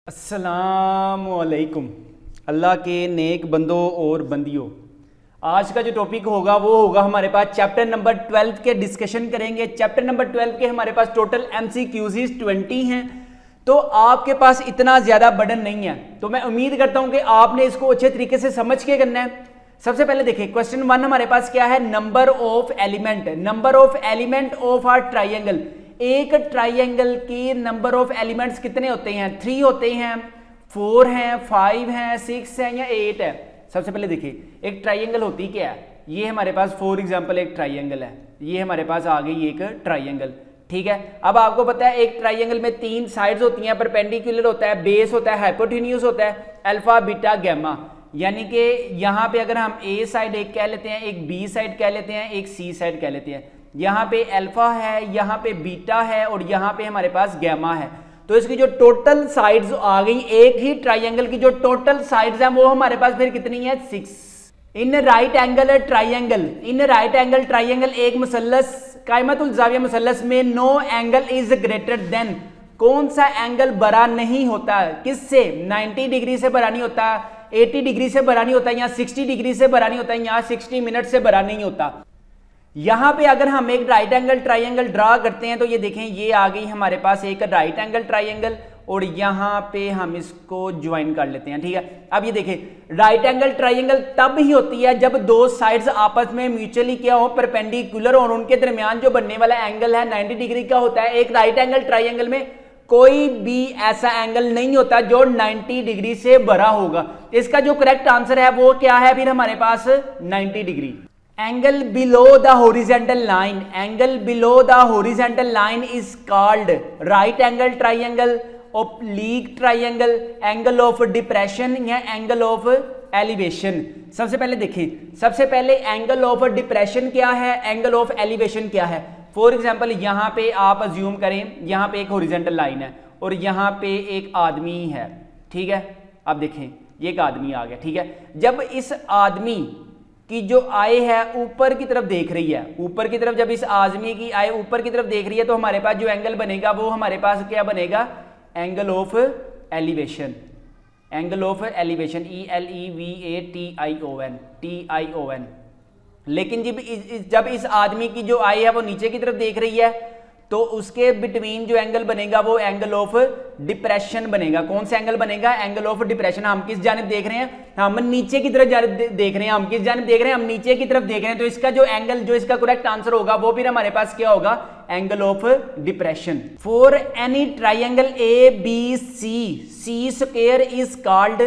अस्सलामुअलैकुम अल्लाह के नेक बंदों और बंदियों। आज का जो टॉपिक होगा वो होगा हमारे पास चैप्टर नंबर 12 के डिस्कशन करेंगे। चैप्टर नंबर 12 के हमारे पास टोटल MCQs 20 हैं, तो आपके पास इतना ज़्यादा बर्डन नहीं है। तो मैं उम्मीद करता हूँ कि आपने इसको अच्छे तरीके से समझ के करना है। सबसे पहले देखिए क्वेश्चन 1 हमारे पास क्या है, number of element of are triangle. एक ट्राइंगल की नंबर ऑफ एलिमेंट्स कितने होते हैं? 3 होते हैं, 4 हैं, 5 हैं, 6 हैं या 8 है। सबसे पहले देखिए एक ट्राइंगल होती क्या है। ये हमारे पास फॉर एग्जांपल एक ट्राइंगल है, ये हमारे पास आ गई एक ट्राइंगल, ठीक है। अब आपको पता है एक ट्राइंगल में 3 साइड्स होती हैं, परपेंडिकुलर होता है, बेस होता है, हाइपोटेन्यूज होता है, अल्फा बीटा गैमा। यानी कि यहाँ पे अगर हम ए साइड एक कह लेते हैं, एक बी साइड कह लेते हैं, एक सी साइड कह लेते हैं। यहाँ पे अल्फा है, यहाँ पे बीटा है और यहाँ पे हमारे पास गैमा है। तो इसकी जो टोटल साइड्स आ गई, एक ही ट्राइंगल की जो टोटल साइड्स हैं वो हमारे पास फिर कितनी है? 6। इन राइट एंगल ट्राइंगल एक मुसल्लस कायमतुल जाविया मुसल्लस में no angle is greater than, कौन सा एंगल बड़ा नहीं होता? किससे? 90 डिग्री से बड़ा नहीं होता, 80 डिग्री से बड़ा नहीं होता, या 60 डिग्री से बड़ा नहीं होता, या 60 मिनट से बड़ा नहीं होता। यहां पे अगर हम एक राइट एंगल ट्राइंगल ड्रा करते हैं तो ये देखें, ये आ गई हमारे पास एक राइट एंगल ट्राइंगल और यहां पे हम इसको ज्वाइन कर लेते हैं, ठीक है। अब ये देखें राइट एंगल ट्राइंगल तब ही होती है जब दो साइड्स आपस में म्यूचुअली क्या हो, परपेंडिकुलर, और उनके दरमियान जो बनने वाला एंगल है 90 डिग्री का होता है। एक राइट एंगल ट्राइंगल में कोई भी ऐसा एंगल नहीं होता जो 90 डिग्री से बड़ा होगा। इसका जो करेक्ट आंसर है वो क्या है फिर हमारे पास? 90 degree. Angle below the horizontal line is called right angle triangle, oblique triangle, angle of depression या एंगल ऑफ एलिवेशन। सबसे पहले देखिए, सबसे पहले एंगल ऑफ डिप्रेशन क्या है, एंगल ऑफ एलिवेशन क्या है। फॉर एग्जाम्पल यहाँ पे आप अज्यूम करें, यहाँ पे एक हॉरिजॉन्टल लाइन है और यहाँ पे एक आदमी है, ठीक है। अब देखें ये एक आदमी आ गया, ठीक है। जब इस आदमी की जो आई है ऊपर की तरफ देख रही है, ऊपर की तरफ, जब इस आदमी की आई ऊपर की तरफ देख रही है तो हमारे पास जो एंगल बनेगा वो हमारे पास क्या बनेगा? Angle of elevation. Angle of elevation ELEVATION। लेकिन जब इस आदमी की जो आई है वो नीचे की तरफ देख रही है तो उसके बिटवीन जो एंगल बनेगा वो एंगल ऑफ डिप्रेशन बनेगा। कौन सा एंगल बनेगा? Angle of depression. हम किस जानिब देख रहे हैं? हम नीचे की तरफ देख रहे हैं। हम किस जानिब देख रहे हैं? हम नीचे की तरफ देख रहे हैं। तो इसका जो एंगल, जो इसका करेक्ट आंसर होगा वो फिर हमारे पास क्या होगा? Angle of depression. For any triangle ABC square is called,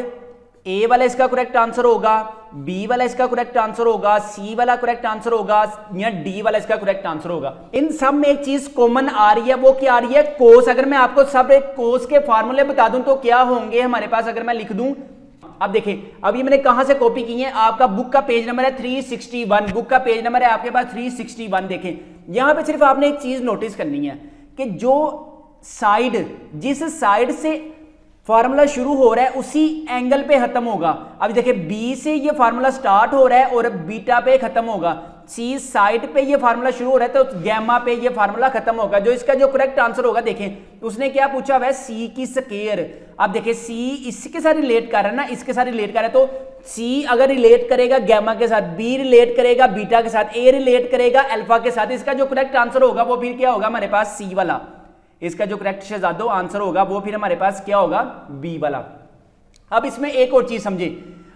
A वाला इसका करेक्ट आंसर होगा, बी वाला इसका करेक्ट आंसर होगा, सी वाला करेक्ट आंसर होगा, या डी वाला इसका करेक्ट आंसर होगा। इन सब में एक चीज कॉमन आ रही है, वो क्या आ रही है? कोस। अगर मैं आपको सब एक कोस के फार्मूले बता दूं तो क्या होंगे हमारे पास, अगर मैं लिख दूं। अब देखिए, अब ये मैंने कहां से कॉपी की है, आपका बुक का पेज नंबर है 361, बुक का पेज नंबर है आपके पास 361। देखें यहां पर सिर्फ आपने एक चीज नोटिस करनी है कि जो साइड, जिस साइड से फार्मूला शुरू हो रहा है उसी एंगल पे खत्म होगा। अब देखिए बी से ये फार्मूला स्टार्ट हो रहा है और बीटा पे खत्म होगा, सी साइड पे ये फार्मूला शुरू हो रहा है तो गैमा पे ये फार्मूला खत्म होगा। जो इसका जो करेक्ट आंसर होगा, देखें उसने क्या पूछा हुआ है? सी की स्क्वायर। अब देखिए सी इसके साथ रिलेट कर रहा है ना, इसके साथ रिलेट कर रहा है, तो सी अगर रिलेट करेगा गैमा के साथ, बी रिलेट करेगा बीटा के साथ, ए रिलेट करेगा अल्फा के साथ, इसका जो करेक्ट आंसर होगा वो फिर क्या होगा हमारे पास? सी वाला। इसका जो करेक्ट शहजादो आंसर होगा वो फिर हमारे पास क्या होगा? बी वाला। अब इसमें एक और चीज समझे,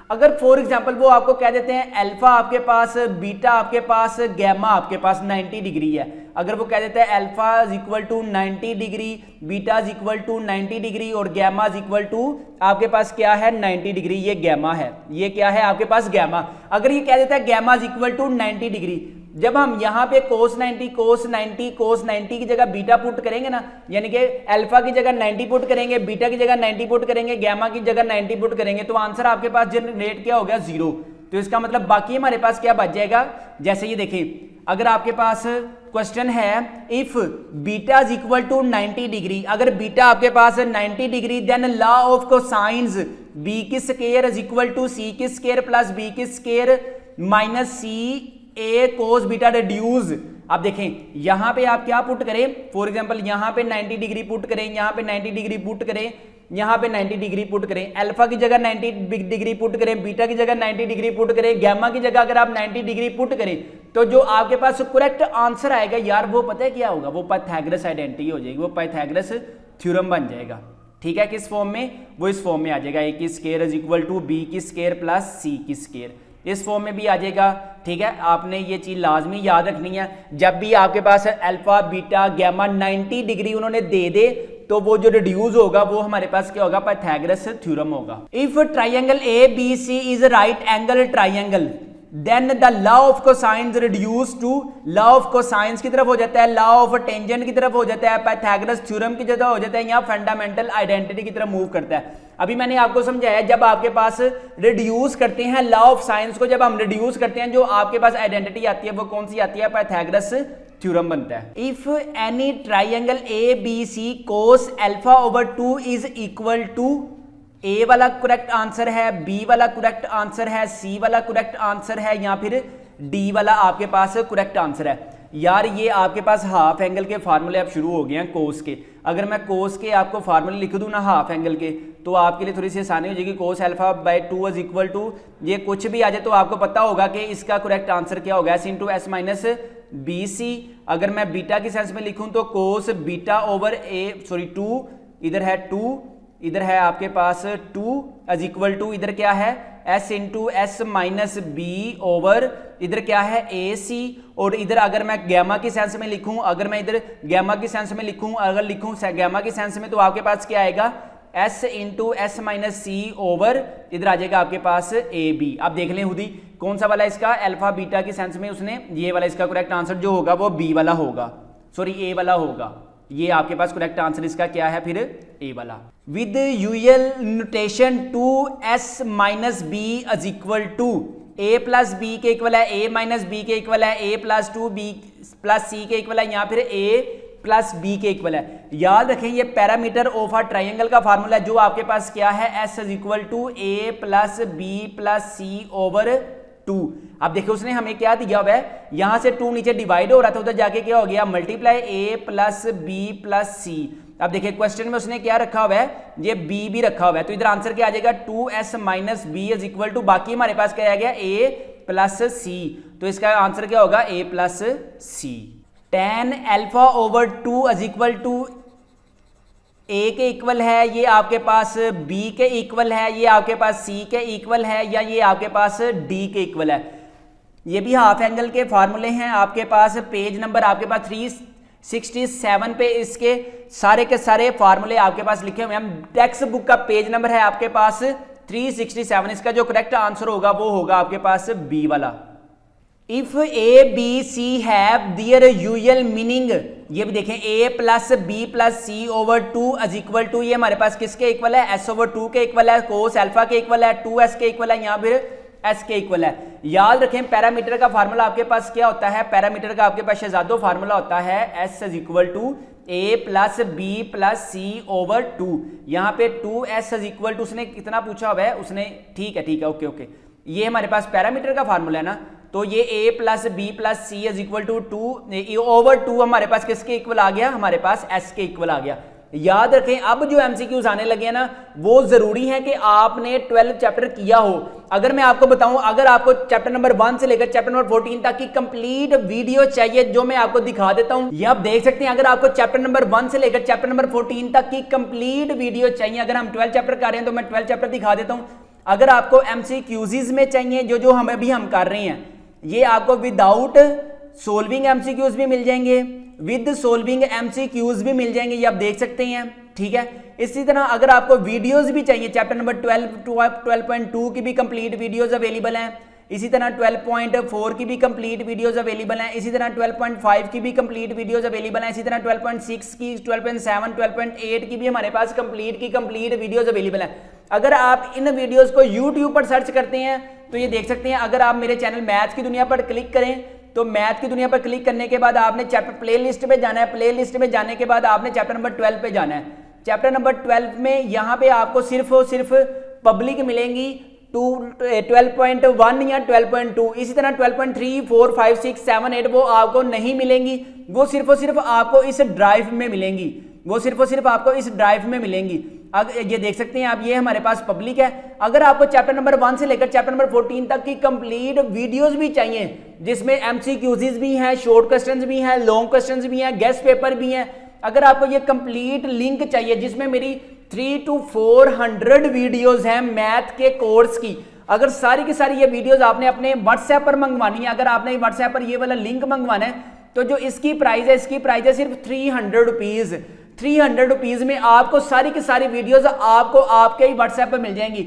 अगर फॉर एग्जांपल वो आपको कह देते हैं अल्फा आपके पास, बीटा आपके पास, गैमा आपके पास 90 डिग्री है। अगर वो कह देते हैं alpha is equal to 90 degree, beta is equal to 90 degree और गैमा इज इक्वल टू आपके पास क्या है? 90 डिग्री। ये गैमा है, ये क्या है आपके पास? गैमा। अगर ये कह देता है gamma is equal to 90 degree, जब हम यहां पे cos 90 की जगह बीटा पुट करेंगे ना, यानी कि अल्फा की जगह 90 पुट करेंगे, बीटा की जगह 90 पुट करेंगे, गैमा की जगह 90 पुट करेंगे, तो आंसर आपके पास जनरेट क्या हो गया? 0। तो इसका मतलब बाकी हमारे पास क्या बच जाएगा? जैसे ये देखिए, अगर आपके पास क्वेश्चन है if beta is equal to 90 degree, अगर बीटा आपके पास 90 degree, then law of cosines b की square is equal to c की स्क्वायर प्लस बी की square minus c a cos beta reduce. अब देखें यहां पे आप क्या पुट करें, फॉर एग्जांपल यहां पे 90 डिग्री पुट करें, यहां पे 90 डिग्री पुट करें, यहाँ पे 90 डिग्री पुट करें, अल्फा की जगह 90 डिग्री पुट करें, बीटा की जगह 90 डिग्री पुट करें, गैमा की जगह अगर आप 90 डिग्री पुट करें तो जो आपके पास करेक्ट आंसर आएगा यार वो पता है क्या होगा, वो पाइथागोरस आइडेंटिटी हो जाएगी, वो पाइथागोरस थ्योरम बन जाएगा। ठीक है, किस फॉर्म में, वो इस फॉर्म में आ जाएगा, ए की square is equal to b की स्क्वायर प्लस सी की स्क्वायर, इस फॉर्म में भी आ जाएगा। ठीक है, आपने ये चीज लाजमी याद रखनी है, जब भी आपके पास अल्फा बीटा गैमा 90 डिग्री उन्होंने दे दे तो वो जो रिड्यूस होगा वो हमारे पास क्या होगा, पाइथागोरस थ्योरम होगा। If triangle A B C is right angle triangle then the law of cosines reduce to, law of cosines की तरफ हो जाता है, लॉ ऑफ टेंजेंट की तरफ हो जाता है, पाइथागोरस थ्योरम की जगह हो जाता है, यहाँ फंडामेंटल आइडेंटिटी की तरफ मूव करता है। अभी मैंने आपको समझाया जब आपके पास रिड्यूस करते हैं लॉ ऑफ साइंस को, जब हम रिड्यूस करते हैं जो आपके पास आइडेंटिटी आती है वो कौन सी आती है, पाइथागोरस थ्योरम बनता है। If any triangle A B C cos alpha over 2 is equal to, A वाला करेक्ट आंसर है, बी वाला करेक्ट आंसर है, सी वाला करेक्ट आंसर है, या फिर डी वाला आपके पास करेक्ट आंसर है। यार ये आपके पास हाफ एंगल के फार्मूले अब शुरू हो गए हैं कोस के, अगर मैं कोस के आपको फार्मूले लिख दूं ना हाफ एंगल के तो आपके लिए थोड़ी सी आसानी हो जाएगी। Cos alpha by 2 is equal to, ये कुछ भी आ जाए तो आपको पता होगा कि इसका करेक्ट आंसर क्या होगा, s into s minus b c. अगर मैं बीटा की सेंस में लिखूं तो cos beta over a sorry 2, इधर है 2, इधर है आपके पास 2 इज इक्वल टू, इधर क्या है s into s minus b over इधर क्या है ए सी, और इधर अगर मैं गैमा की सेंस में लिखूं, अगर मैं इधर गैमा की सेंस में लिखूं, अगर लिखूं गैमा की सेंस में तो आपके पास क्या आएगा एस इंटू एस माइनस सी ओवर इधर आ जाएगा आपके पास ए बी। आप देख लें खुद ही कौन सा वाला इसका अल्फा बीटा की सेंस में उसने ये वाला इसका करेक्ट आंसर जो होगा वो बी वाला होगा, सॉरी ए वाला होगा। ये आपके पास करेक्ट आंसर इसका क्या है फिर ए वाला। With usual notation 2s minus b is equal to, A plus b के इक्वल है, ए माइनस बी के इक्वल है, a plus 2 b plus c के इक्वल है, या फिर ए प्लस बी के इक्वल है। याद रखें ये पैरामीटर ऑफ अ ट्राइंगल का फार्मूला है जो आपके पास क्या है, s is equal to A plus B plus C over 2। अब देखिए उसने हमें क्या दिया हुआ है, यहां से 2 नीचे डिवाइड हो रहा था, उधर जाके क्या हो गया मल्टीप्लाई ए प्लस बी प्लस सी। अब देखिए क्वेश्चन में उसने क्या रखा हुआ है, ये बी भी रखा हुआ है, तो इधर आंसर क्या आ जाएगा 2s minus b is equal to, बाकी हमारे पास क्या आ गया ए प्लस सी, तो इसका आंसर क्या होगा A plus C. tan alpha over 2 is equal to, A के इक्वल है, ये आपके पास बी के इक्वल है, ये आपके पास सी के इक्वल है, या ये आपके पास डी के इक्वल है। ये भी हाफ एंगल के फार्मूले हैं आपके पास, पेज नंबर आपके पास 367 पे इसके सारे के सारे फार्मूले आपके पास लिखे हुए हैं। टेक्स्ट बुक का पेज नंबर है आपके पास 367, इसका जो करेक्ट आंसर होगा वो होगा आपके पास बी वाला। If A B C have their usual meaning, ये भी देखें A plus B plus C over 2 is equal to, ये हमारे पास किसके इक्वल है, एस ओवर 2 के इक्वल है, कोस अल्फा के इक्वल है, 2s के इक्वल है, यहाँ फिर एस के इक्वल है। याद रखें पैरामीटर का फार्मूला आपके पास क्या होता है, पैरामीटर का आपके पास शहजादों फार्मूला होता है s is equal to A plus B plus C over 2। यहाँ पे 2s इज इक्वल टू, उसने कितना पूछा हुआ है उसने, ठीक है ओके ओके, ये हमारे पास पैरामीटर का फार्मूला है ना, तो ये a plus B plus C is equal to 2 over 2 हमारे पास किसके इक्वल आ गया, हमारे पास s के इक्वल आ गया। याद रखें अब जो एमसीक्यूज आने लगे हैं ना वो जरूरी है कि आपने 12 चैप्टर किया हो। अगर मैं आपको बताऊं, अगर आपको चैप्टर नंबर 1 से लेकर चैप्टर नंबर 14 तक की कंप्लीट वीडियो चाहिए जो मैं आपको दिखा देता हूं, ये आप देख सकते हैं। अगर आपको चैप्टर नंबर 1 से लेकर चैप्टर नंबर 14 तक की कंप्लीट वीडियो चाहिए, अगर हम 12 चैप्टर कर रहे हैं तो मैं 12 चैप्टर दिखा देता हूं। अगर आपको एमसीक्यूज में चाहिए जो हम अभी हम कर रहे हैं, ये आपको विदाउट सोल्विंग एमसीक्यूज भी मिल जाएंगे, विद सोल्विंग एमसीक्यूज भी मिल जाएंगे, ये आप देख सकते हैं। ठीक है, इसी तरह अगर आपको वीडियोस भी चाहिए, चैप्टर नंबर 12.2 की भी कंप्लीट वीडियोस अवेलेबल हैं, इसी तरह 12.4 की भी कंप्लीट वीडियोस अवेलेबल हैं, इसी तरह 12.5 की भी कंप्लीट वीडियोस अवेलेबल हैं, इसी तरह 12.6 की, 12.7, 12.8 की भी हमारे पास कंप्लीट वीडियोस अवेलेबल हैं। अगर आप इन वीडियोस को YouTube पर सर्च करते हैं तो ये देख सकते हैं। अगर आप मेरे चैनल मैथ्स की दुनिया पर क्लिक करें तो मैथ की दुनिया पर क्लिक करने के बाद आपने चैप्टर प्लेलिस्ट पे जाना है, प्लेलिस्ट में जाने के बाद आपने चैप्टर नंबर 12 पे जाना है। चैप्टर नंबर 12 में यहाँ पे आपको सिर्फ और सिर्फ पब्लिक मिलेंगी 12.1 या 12.2, इसी तरह 12.3, 4, 5, 6, 7, 8 वो आपको नहीं मिलेंगी, वो सिर्फ और सिर्फ आपको इस ड्राइव में मिलेंगी, वो सिर्फ और सिर्फ आपको इस ड्राइव में मिलेंगी। अगर ये देख सकते हैं आप, ये हमारे पास पब्लिक है। अगर आपको चैप्टर नंबर 1 से लेकर चैप्टर नंबर 14 तक की कंप्लीट वीडियोस भी चाहिए, जिसमें एमसीक्यूज भी हैं, शॉर्ट क्वेश्चंस भी हैं, लॉन्ग क्वेश्चंस भी हैं, गेस्ट पेपर भी हैं, अगर आपको ये कंप्लीट लिंक चाहिए जिसमें मेरी 300 to 400 वीडियोस हैं मैथ के कोर्स की, अगर सारी की सारी ये वीडियोस आपने अपने व्हाट्सएप पर मंगवानी है, अगर आपने व्हाट्सएप पर ये वाला लिंक मंगवाना है, तो जो इसकी प्राइस है, इसकी प्राइस है सिर्फ 300 रुपीज। 300 रुपीज में आपको सारी की सारी वीडियोस आपको आपके ही व्हाट्सएप पर मिल जाएंगी।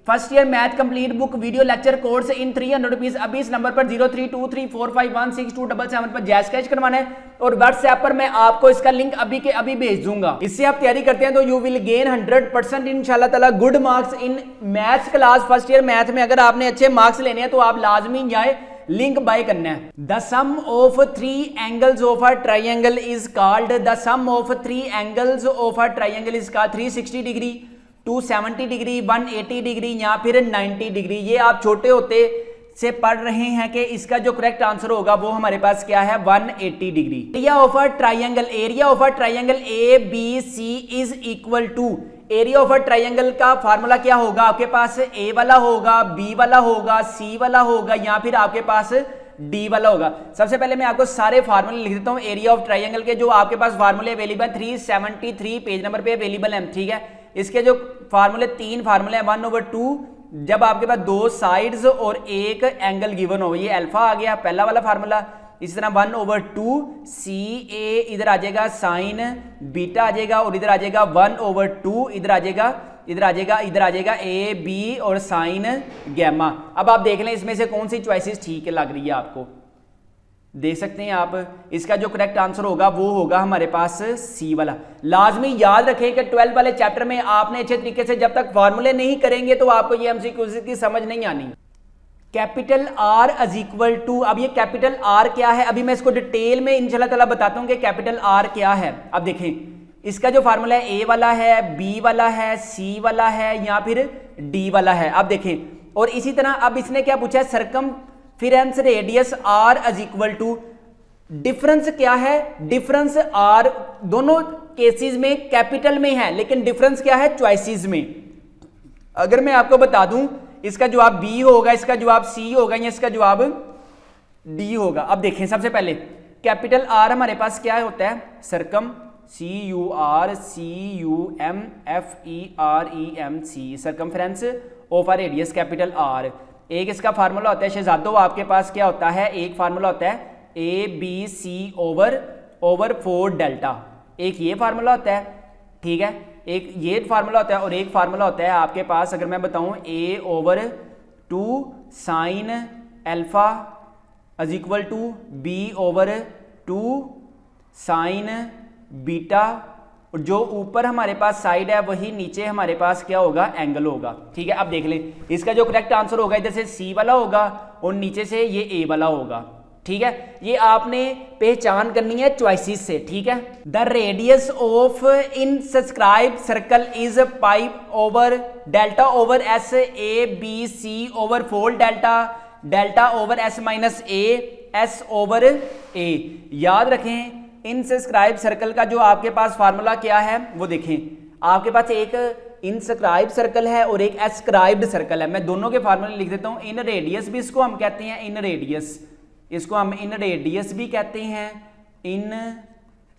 First year math complete book video lecture course in 300 rupees. अभी इस नंबर पर 0323451627 पर जैस कैश करवाना है और व्हाट्सएप पर मैं आपको इसका लिंक अभी के अभी भेज दूंगा। इससे आप तैयारी करते हैं तो यू विल गेन 100% इंशाल्लाह ताला good marks in maths class. First year math में अगर आपने अच्छे मार्क्स लेने हैं तो आप लाजमी जाए, लिंक बाय करना है। The sum of 3 angles of a triangle is called, the sum of 3 angles of a triangle is called 360 degree, 270 degree, 180 degree या फिर 90 डिग्री। ये आप छोटे होते से पढ़ रहे हैं कि इसका जो करेक्ट आंसर होगा वो हमारे पास क्या है, 180 degree. Area of a triangle, area of a triangle A B C is equal to, area of a triangle का फार्मूला क्या होगा आपके पास, ए वाला होगा, बी वाला होगा, सी वाला होगा या फिर आपके पास डी वाला होगा। सबसे पहले मैं आपको सारे फार्मूले लिख देता हूं एरिया ऑफ ट्राइंगल के, जो आपके पास फार्मूले अवेलेबल 373 पेज नंबर पे अवेलेबल है, ठीक है। इसके जो फार्मूले 3 फार्मूले हैं 1/2, जब आपके पास 2 साइड्स और एक एंगल गिवन हो, ये अल्फा आ गया पहला वाला फार्मूला। इसी तरह 1/2 सी ए, इधर आ जाएगा साइन बीटा आ जाएगा, और इधर आ जाएगा 1/2, इधर आ जाएगा, इधर आ जाएगा, इधर आ जाएगा ए बी और साइन गैमा। अब आप देख लें इसमें से कौन सी चॉइसेस ठीक लग रही है आपको, देख सकते हैं आप। इसका जो करेक्ट आंसर होगा वो होगा हमारे पास सी वाला। लाजमी याद रखें कि 12 वाले चैप्टर में आपने अच्छे तरीके से जब तक फार्मूले नहीं करेंगे तो आपको ये एमसीक्यूज की समझ नहीं आनी। Capital R is equal to, अब ये कैपिटल आर क्या है, अभी मैं इसको डिटेल में इंशाल्लाह ताला बताता हूं कि कैपिटल आर क्या है। अब देखें इसका जो फार्मूला है, ए वाला है, बी वाला है, सी वाला है या फिर डी वाला है। अब देखें, और इसी तरह अब इसने क्या पूछा है, circumference radius R is equal to, difference क्या है, डिफरेंस आर दोनों केसेस में कैपिटल में है, लेकिन डिफरेंस क्या है चॉइसेस में। अगर मैं आपको बता दूं इसका जवाब बी होगा, इसका जवाब सी होगा या इसका जवाब डी होगा। अब देखें सबसे पहले कैपिटल आर हमारे पास क्या होता है, circum CURCUMFEREMC, circumference of a radius capital R. एक इसका फार्मूला होता है शहजादो, आपके पास क्या होता है, एक फार्मूला होता है ABC ओवर 4 डेल्टा, एक ये फार्मूला होता है, ठीक है, एक ये फार्मूला होता है और एक फार्मूला होता है आपके पास अगर मैं बताऊं A/2 sine alpha is equal to B/2 sine beta, और जो ऊपर हमारे पास साइड है वही नीचे हमारे पास क्या होगा, एंगल होगा, ठीक है। अब देख लें इसका जो करेक्ट आंसर होगा इधर से सी वाला होगा और नीचे से ये ए वाला होगा, ठीक है। ये आपने पहचान करनी है चॉइसेस से, ठीक है। The radius of in subscribe circle is pipe over delta over S A B C over 4 delta, delta over S minus A, S over A. याद रखें इन सब्सक्राइब सर्कल का जो आपके पास फार्मूला क्या है वो देखें, आपके पास एक इनस्क्राइब सर्कल है और एक एस्क्राइब्ड सर्कल है। मैं दोनों के फार्मूले लिख देता हूं। इन रेडियस भी इसको हम कहते हैं, इन रेडियस, इसको हम इन रेडियस भी कहते हैं, इन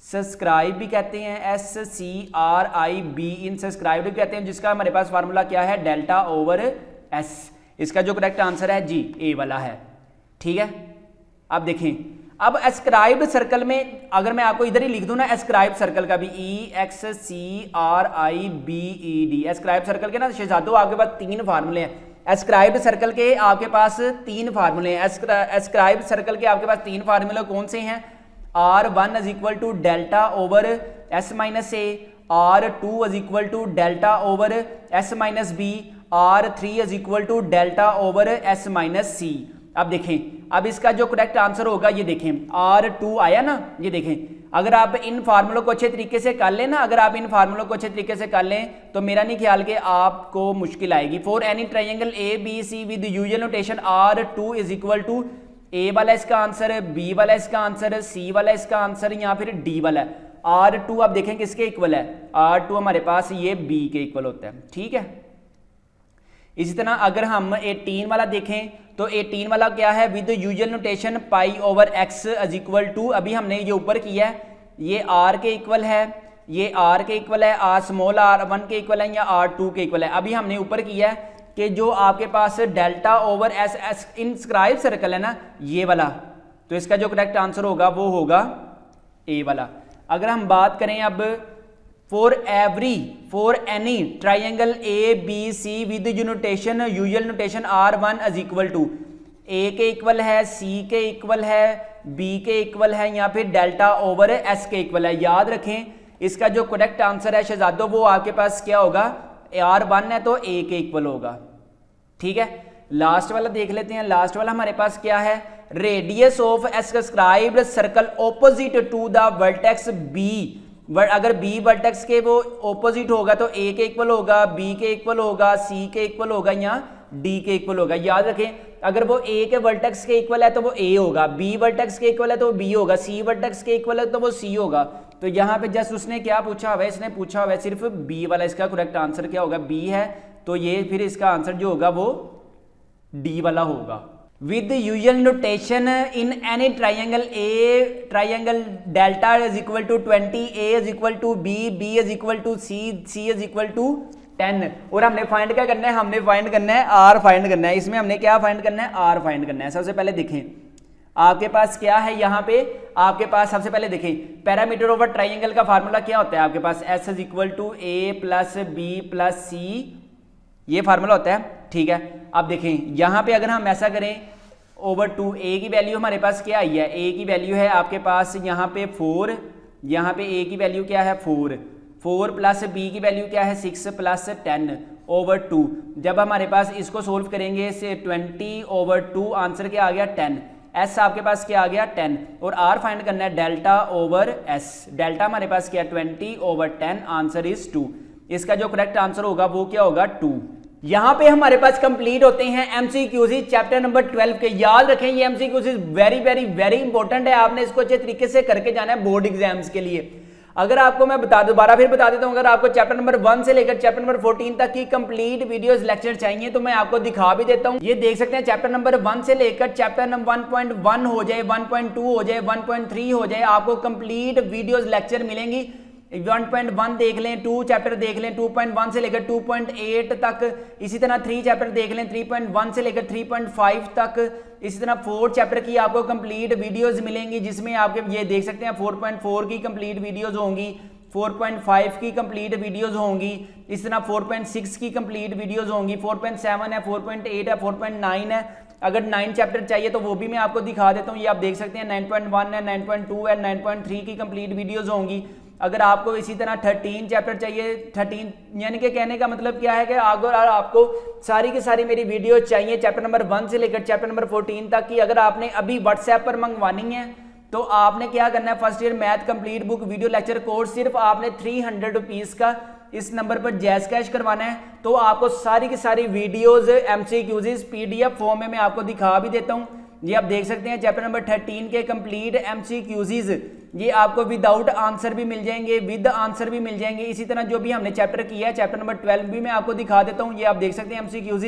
सब्सक्राइब भी कहते हैं, SCRIB, इन सब्सक्राइब भी कहते हैं, जिसका हमारे पास फार्मूला क्या है, डेल्टा ओवर एस। इसका जो करेक्ट आंसर है जी ए वाला है, ठीक है। अब देखें, अब एस्क्राइब्ड सर्कल में अगर मैं आपको इधर ही लिख दूं ना, एस्क्राइब सर्कल का भी EXCRIBED, एस्क्राइब सर्कल के ना शहजादो आपके पास 3 फार्मूले हैं। एस्क्राइब्ड सर्कल के आपके पास 3 फार्मूले हैं। एस्क्राइब्ड सर्कल के आपके पास 3 फार्मूले कौन से हैं, R1 is equal to delta over S minus A, R2 is equal to delta over S minus B, R3 is equal to delta over S minus C. अब देखें, अब इसका जो करेक्ट आंसर होगा ये देखें, R2 आया ना, ये देखें। अगर आप इन फार्मूलों को अच्छे तरीके से कर लें ना, अगर आप इन फार्मूलों को अच्छे तरीके से कर लें तो मेरा नहीं ख्याल कि आपको मुश्किल आएगी। For any triangle ABC with usual notation R2 is equal to, A वाला इसका आंसर, बी वाला इसका आंसर, सी वाला इसका आंसर या फिर डी वाला है। R2 आप देखें किसके इक्वल है, R2 हमारे पास ये B के इक्वल होता है, ठीक है। इसी तरह अगर हम 18 वाला देखें तो 18 वाला क्या है, with usual notation pi over x is equal to, अभी हमने ये ऊपर किया है, ये r के इक्वल है, ये r के इक्वल है, r स्मॉल r1 के इक्वल है या r2 के इक्वल है। अभी हमने ऊपर किया है कि जो आपके पास delta over S inscribe circle है ना ये वाला, तो इसका जो करेक्ट आंसर होगा वो होगा ए वाला। अगर हम बात करें अब for any triangle A B C with notation usual notation R1 is equal to, A के इक्वल है, सी के इक्वल है, बी के इक्वल है या फिर डेल्टा ओवर एस के इक्वल है। याद रखें इसका जो करेक्ट आंसर है शहजादों वो आपके पास क्या होगा, R1 है तो ए के इक्वल होगा, ठीक है। लास्ट वाला देख लेते हैं, लास्ट वाला हमारे पास क्या है, radius of escribed circle opposite to the vertex B, अगर बी वर्टेक्स के वो ऑपोजिट होगा तो ए के इक्वल होगा, बी के इक्वल होगा, सी के इक्वल होगा या डी के इक्वल होगा। याद रखें अगर वो ए के वर्टेक्स के इक्वल है तो वो ए होगा, बी वर्टेक्स के इक्वल है तो वो बी होगा, सी वर्टेक्स के इक्वल है तो वो सी होगा। तो यहाँ पे जस्ट उसने क्या पूछा हुआ है, इसने पूछा हुआ है सिर्फ बी वाला, इसका करेक्ट आंसर क्या होगा, बी है, तो ये फिर इसका आंसर जो होगा वो डी वाला होगा। With usual notation in any triangle A triangle delta is equal to 20, A is equal to B, B is equal to C, C is equal to 10। और हमने फाइंड क्या करना है, हमने फाइंड करना है आर फाइंड करना है। इसमें हमने क्या फाइंड करना है, आर फाइंड करना है। सबसे पहले देखें आपके पास क्या है, यहाँ पे आपके पास सबसे पहले देखें पैरामीटर ओवर ट्राइंगल का फार्मूला क्या होता है आपके पास, S is equal to A plus B plus C, ये फार्मूला होता है, ठीक है। अब देखें यहाँ पे अगर हम ऐसा करें ओवर 2, ए की वैल्यू हमारे पास क्या आई है, ए की वैल्यू है आपके पास यहाँ पे 4, यहाँ पे ए की वैल्यू क्या है 4, 4 प्लस बी की वैल्यू क्या है 6 प्लस 10 ओवर 2। जब हमारे पास इसको सोल्व करेंगे से 20 ओवर 2, आंसर क्या आ गया 10, एस आपके पास क्या आ गया 10, और आर फाइंड करना है डेल्टा ओवर एस, डेल्टा हमारे पास क्या 20 ओवर 10, आंसर इज 2। इसका जो करेक्ट आंसर होगा वो क्या होगा 2। यहां पे हमारे पास कंप्लीट होते हैं एमसीक्यूज चैप्टर नंबर 12 के। याद रखें ये MCQs very very very important है, आपने इसको अच्छे तरीके से करके जाना है बोर्ड एग्जाम्स के लिए। अगर आपको मैं दोबारा फिर बता देता हूं, अगर आपको चैप्टर नंबर 1 से लेकर चैप्टर नंबर 14 तक की कंप्लीट वीडियोस लेक्चर चाहिए तो मैं आपको दिखा भी देता हूं। ये देख सकते हैं चैप्टर नंबर 1 से लेकर चैप्टर नंबर 1.1 हो जाए, 1.2 हो जाए, 1.3 हो जाए, आपको कंप्लीट वीडियोस लेक्चर मिलेंगी। 1.1 देख लें, 2 चैप्टर देख लें 2.1 से लेकर 2.8 तक, इसी तरह 3 चैप्टर देख लें 3.1 से लेकर 3.5 तक, इसी तरह 4 चैप्टर की आपको कंप्लीट वीडियोस मिलेंगी जिसमें आपके ये देख सकते हैं 4.4 की कंप्लीट वीडियोस होंगी, 4.5 की कंप्लीट वीडियोस होंगी, इस तरह 4.6 की कंप्लीट वीडियोस होंगी, 4.7 है, 4.8 है, 4.9 है। अगर 9 चैप्टर चाहिए तो वो भी मैं आपको दिखा देता हूँ, ये आप देख सकते हैं 9.1 है, 9.2 है, 9.3 की कंप्लीट वीडियोस होंगी। अगर आपको इसी तरह 13 चैप्टर चाहिए, 13 यानी कि कहने का मतलब क्या है कि अगर आपको सारी की सारी मेरी वीडियो चाहिए चैप्टर नंबर 1 से लेकर चैप्टर नंबर 14 तक की, अगर आपने अभी व्हाट्सएप पर मंगवानी है तो आपने क्या करना है, first year math complete book video lecture course सिर्फ आपने 300 रुपीज़ का इस नंबर पर जैज कैश करवाना है, तो आपको सारी की सारी वीडियोज एमसीक्यूज पीडीएफ फॉर्म में मैं आपको दिखा भी देता हूँ। ये आप देख सकते हैं चैप्टर नंबर 13 के कंप्लीट एमसीक्यूज, ये आपको विदाउट आंसर भी मिल जाएंगे, विद आंसर भी मिल जाएंगे। इसी तरह जो भी हमने चैप्टर किया है चैप्टर नंबर 12 भी मैं आपको दिखा देता हूँ, ये आप देख सकते हैं एमसीक्यूज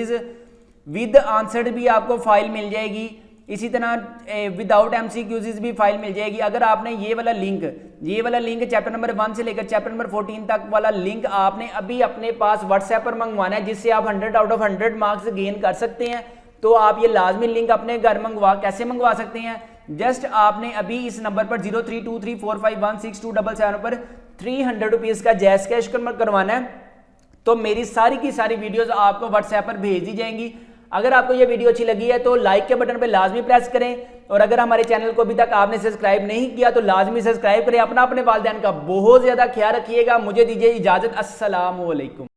विद आंसर भी आपको फाइल मिल जाएगी, इसी तरह विदाउट एमसीक्यूज भी फाइल मिल जाएगी। अगर आपने ये वाला लिंक चैप्टर नंबर 1 से लेकर चैप्टर नंबर 14 तक वाला लिंक आपने अभी अपने पास व्हाट्सएप पर मंगवाना है जिससे आप 100 आउट ऑफ 100 मार्क्स गेन कर सकते हैं, तो आप ये लाजमी लिंक अपने घर कैसे मंगवा सकते हैं, जस्ट आपने अभी इस नंबर पर 0323451627 पर 300 रुपीज़ का जैज कैश करवाना है, तो मेरी सारी की सारी वीडियोस आपको व्हाट्सएप पर भेज दी जाएंगी। अगर आपको ये वीडियो अच्छी लगी है तो लाइक के बटन पे लाजमी प्रेस करें, और अगर हमारे चैनल को अभी तक आपने सब्सक्राइब नहीं किया तो लाजमी सब्सक्राइब करें। अपने वालिदैन का बहुत ज़्यादा ख्याल रखिएगा। मुझे दीजिए इजाज़त, अस्सलाम वालेकुम।